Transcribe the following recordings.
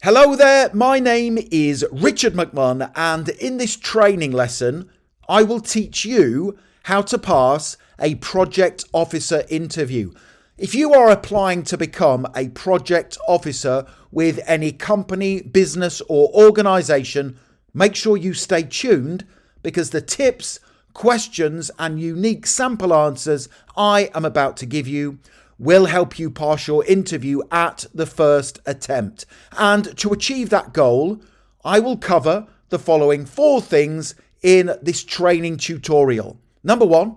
Hello there, my name is Richard McMunn, and in this training lesson I will teach you how to pass a project officer interview. If you are applying to become a project officer with any company, business or organisation, make sure you stay tuned because the tips, questions and unique sample answers I am about to give you will help you pass your interview at the first attempt. And to achieve that goal, I will cover the following 4 things in this training tutorial. Number 1,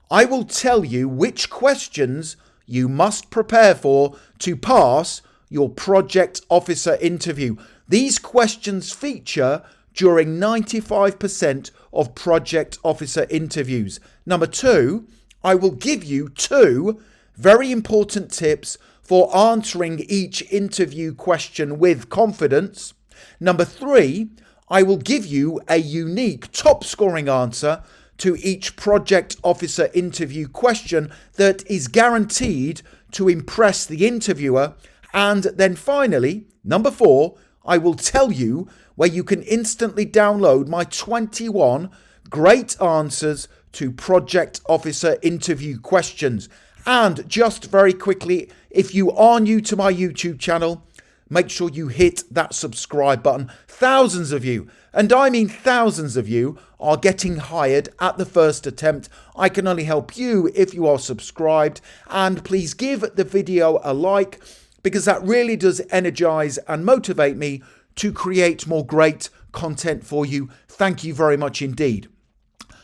I will tell you which questions you must prepare for to pass your project officer interview. These questions feature during 95% of project officer interviews. Number 2, I will give you 2 very important tips for answering each interview question with confidence. Number 3, I will give you a unique top scoring answer to each project officer interview question that is guaranteed to impress the interviewer. And then finally, number 4, I will tell you where you can instantly download my 21 great answers to project officer interview questions. And just very quickly, if you are new to my YouTube channel, make sure you hit that subscribe button. Thousands of you, and I mean thousands of you, are getting hired at the first attempt. I can only help you if you are subscribed. And please give the video a like, because that really does energize and motivate me to create more great content for you. Thank you very much indeed.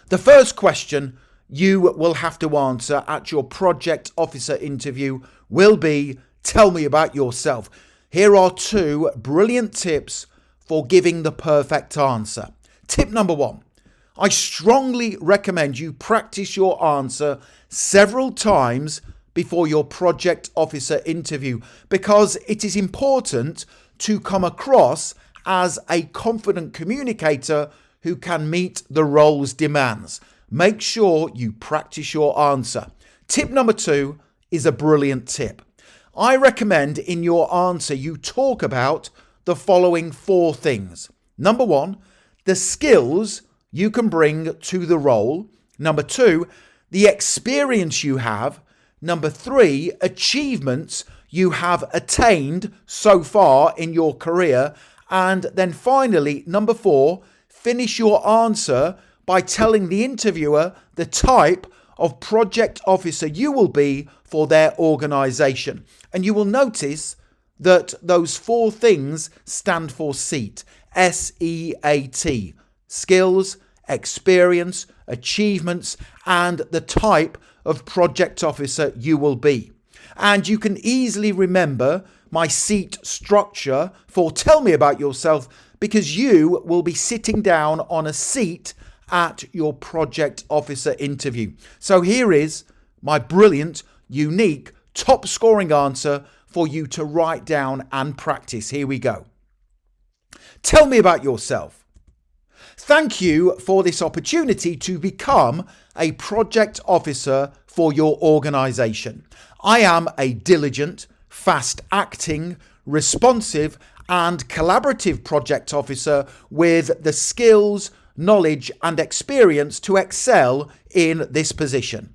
The first question you will have to answer at your project officer interview will be, tell me about yourself. Here are 2 brilliant tips for giving the perfect answer. Tip number 1, I strongly recommend you practice your answer several times before your project officer interview, because it is important to come across as a confident communicator who can meet the role's demands. Make sure you practice your answer. Tip number 2 is a brilliant tip. I recommend in your answer you talk about the following 4 things. Number 1, the skills you can bring to the role. Number 2, the experience you have. Number 3, achievements you have attained so far in your career. And then finally, number 4, finish your answer by telling the interviewer the type of project officer you will be for their organisation. And you will notice that those 4 things stand for SEAT. S-E-A-T. Skills, experience, achievements, and the type of project officer you will be. And you can easily remember my SEAT structure for tell me about yourself, because you will be sitting down on a seat at your project officer interview. So here is my brilliant, unique, top scoring answer for you to write down and practice. Here we go. Tell me about yourself. Thank you for this opportunity to become a project officer for your organisation. I am a diligent, fast-acting, responsive and collaborative project officer with the skills, knowledge and experience to excel in this position.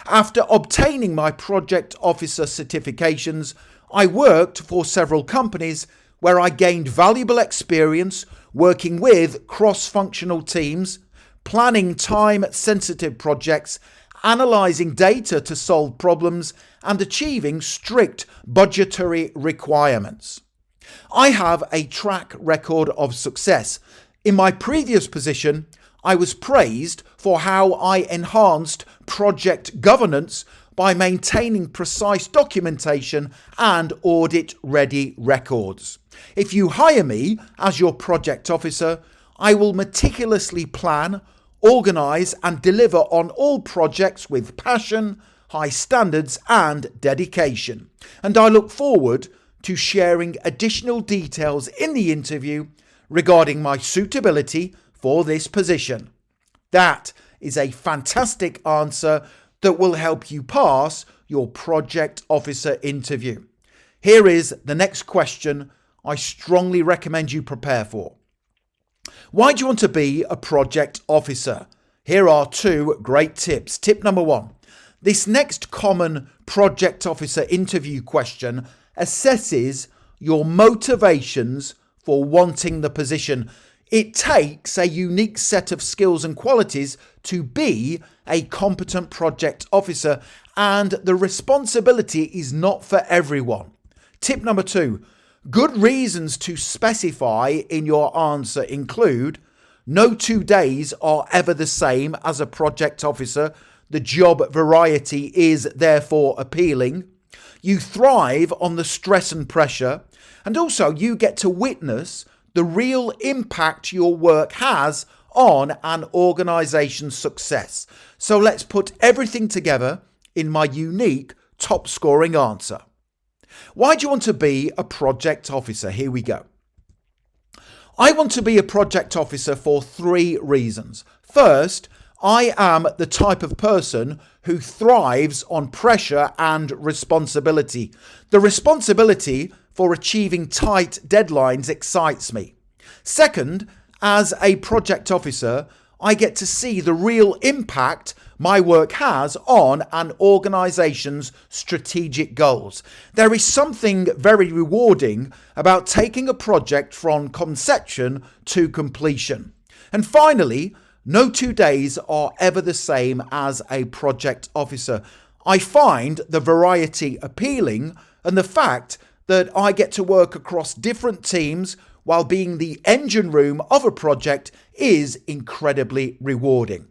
After obtaining my project officer certifications, I worked for several companies where I gained valuable experience working with cross-functional teams, planning time-sensitive projects, analysing data to solve problems, and achieving strict budgetary requirements. I have a track record of success. In my previous position, I was praised for how I enhanced project governance by maintaining precise documentation and audit-ready records. If you hire me as your project officer, I will meticulously plan, organise and deliver on all projects with passion, high standards and dedication. And I look forward to sharing additional details in the interview regarding my suitability for this position. That is a fantastic answer that will help you pass your project officer interview. Here is the next question I strongly recommend you prepare for. Why do you want to be a project officer? Here are 2 great tips. Tip number 1. This next common project officer interview question assesses your motivations for wanting the position. It takes a unique set of skills and qualities to be a competent project officer, and the responsibility is not for everyone. Tip number 2. Good reasons to specify in your answer include: no 2 days are ever the same as a project officer. The job variety is therefore appealing. You thrive on the stress and pressure, and also you get to witness the real impact your work has on an organisation's success. So let's put everything together in my unique top scoring answer. Why do you want to be a project officer? Here we go. I want to be a project officer for 3 reasons. First, I am the type of person who thrives on pressure and responsibility. The responsibility for achieving tight deadlines excites me. Second, as a project officer, I get to see the real impact my work has on an organisation's strategic goals. There is something very rewarding about taking a project from conception to completion. And finally, no 2 days are ever the same as a project officer. I find the variety appealing, and the fact that I get to work across different teams while being the engine room of a project is incredibly rewarding.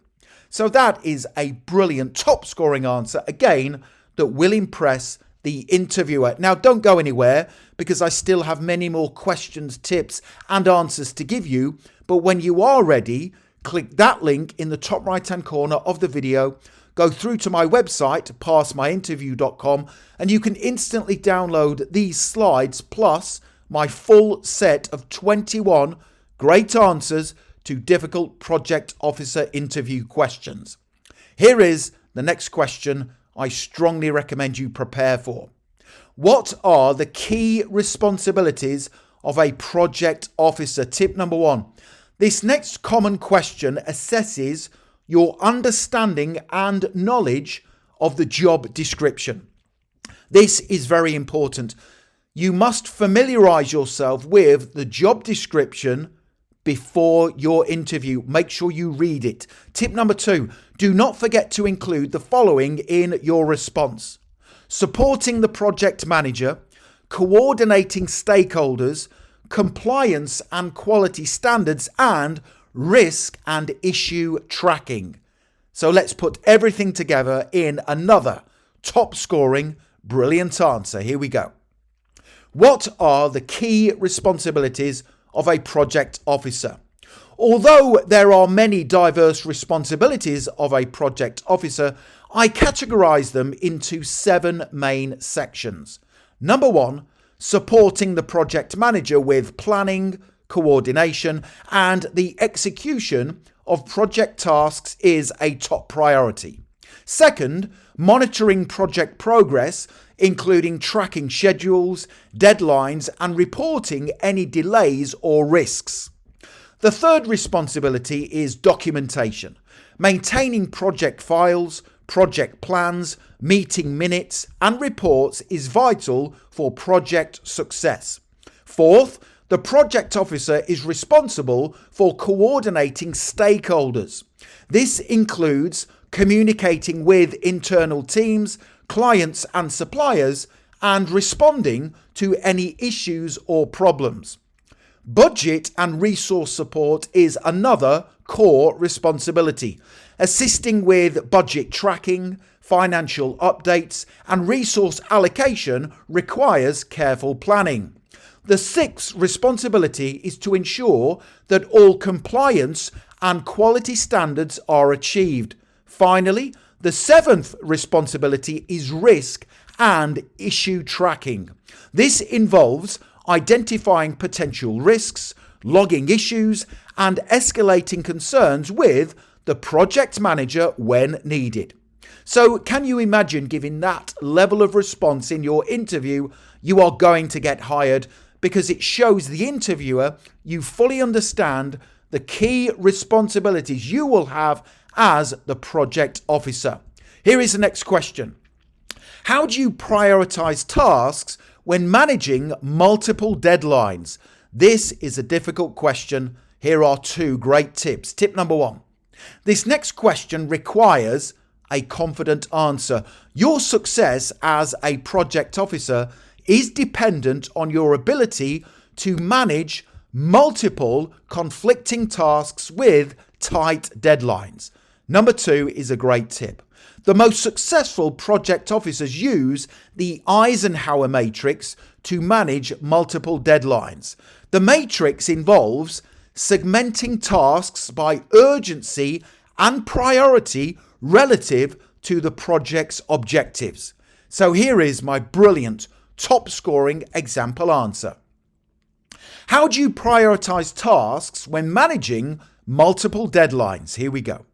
So that is a brilliant top scoring answer, again, that will impress the interviewer. Now, don't go anywhere, because I still have many more questions, tips and answers to give you. But when you are ready, click that link in the top right hand corner of the video, go through to my website, passmyinterview.com, and you can instantly download these slides plus my full set of 21 great answers to difficult project officer interview questions. Here is the next question I strongly recommend you prepare for. What are the key responsibilities of a project officer? Tip number 1. This next common question assesses your understanding and knowledge of the job description. This is very important. You must familiarise yourself with the job description before your interview. Make sure you read it. Tip number 2, do not forget to include the following in your response: supporting the project manager, coordinating stakeholders, compliance and quality standards, and risk and issue tracking. So let's put everything together in another top scoring, brilliant answer. Here we go. What are the key responsibilities of a project officer? Although there are many diverse responsibilities of a project officer, I categorize them into 7 main sections. Number 1, supporting the project manager with planning, coordination, and the execution of project tasks is a top priority. Second, monitoring project progress, including tracking schedules, deadlines, and reporting any delays or risks. The third responsibility is documentation. Maintaining project files, project plans, meeting minutes, and reports is vital for project success. Fourth, the project officer is responsible for coordinating stakeholders. This includes communicating with internal teams, clients and suppliers, and responding to any issues or problems. Budget and resource support is another core responsibility, assisting with budget tracking, financial updates, and resource allocation requires careful planning. The sixth responsibility is to ensure that all compliance and quality standards are achieved. Finally, the seventh responsibility is risk and issue tracking. This involves identifying potential risks, logging issues, and escalating concerns with the project manager when needed. So can you imagine giving that level of response in your interview? You are going to get hired, because it shows the interviewer you fully understand the key responsibilities you will have as the project officer. Here is the next question. How do you prioritize tasks when managing multiple deadlines? This is a difficult question. Here are 2 great tips. Tip number 1. This next question requires a confident answer. Your success as a project officer is dependent on your ability to manage multiple conflicting tasks with tight deadlines. Number 2 is a great tip. The most successful project officers use the Eisenhower matrix to manage multiple deadlines. The matrix involves segmenting tasks by urgency and priority relative to the project's objectives. So here is my brilliant, top-scoring example answer. How do you prioritize tasks when managing multiple deadlines? Here we go.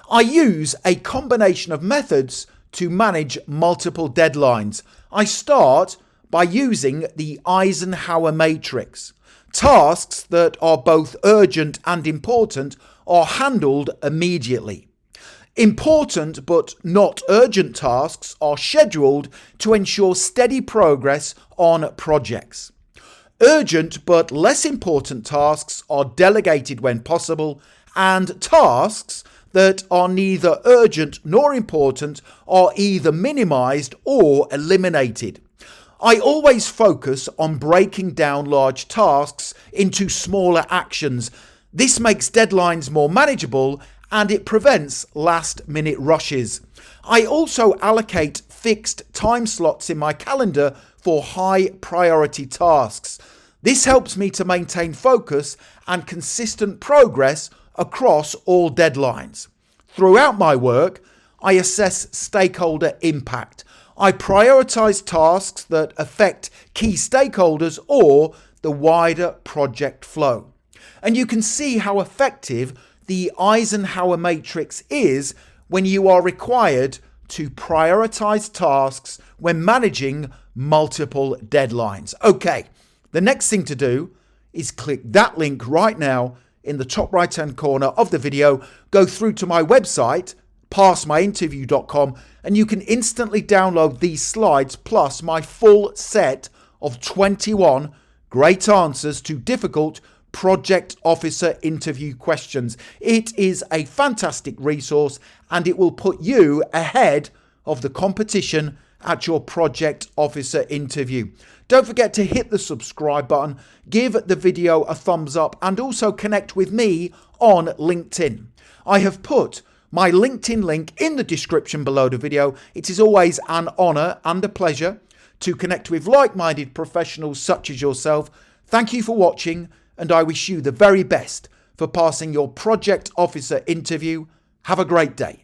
I use a combination of methods to manage multiple deadlines. I start by using the Eisenhower matrix. Tasks that are both urgent and important are handled immediately. Important but not urgent tasks are scheduled to ensure steady progress on projects. Urgent but less important tasks are delegated when possible, and tasks that are neither urgent nor important are either minimized or eliminated. I always focus on breaking down large tasks into smaller actions. This makes deadlines more manageable and it prevents last-minute rushes. I also allocate fixed time slots in my calendar for high-priority tasks. This helps me to maintain focus and consistent progress across all deadlines. Throughout my work, I assess stakeholder impact. I prioritize tasks that affect key stakeholders or the wider project flow. And you can see how effective the Eisenhower matrix is when you are required to prioritize tasks when managing multiple deadlines. Okay, the next thing to do is click that link right now in the top right hand corner of the video, go through to my website, passmyinterview.com, and you can instantly download these slides plus my full set of 21 great answers to difficult project officer interview questions. It is a fantastic resource and it will put you ahead of the competition at your project officer interview. Don't forget to hit the subscribe button, give the video a thumbs up, and also connect with me on LinkedIn. I have put my LinkedIn link in the description below the video. It is always an honor and a pleasure to connect with like-minded professionals such as yourself. Thank you for watching, and I wish you the very best for passing your project officer interview. Have a great day.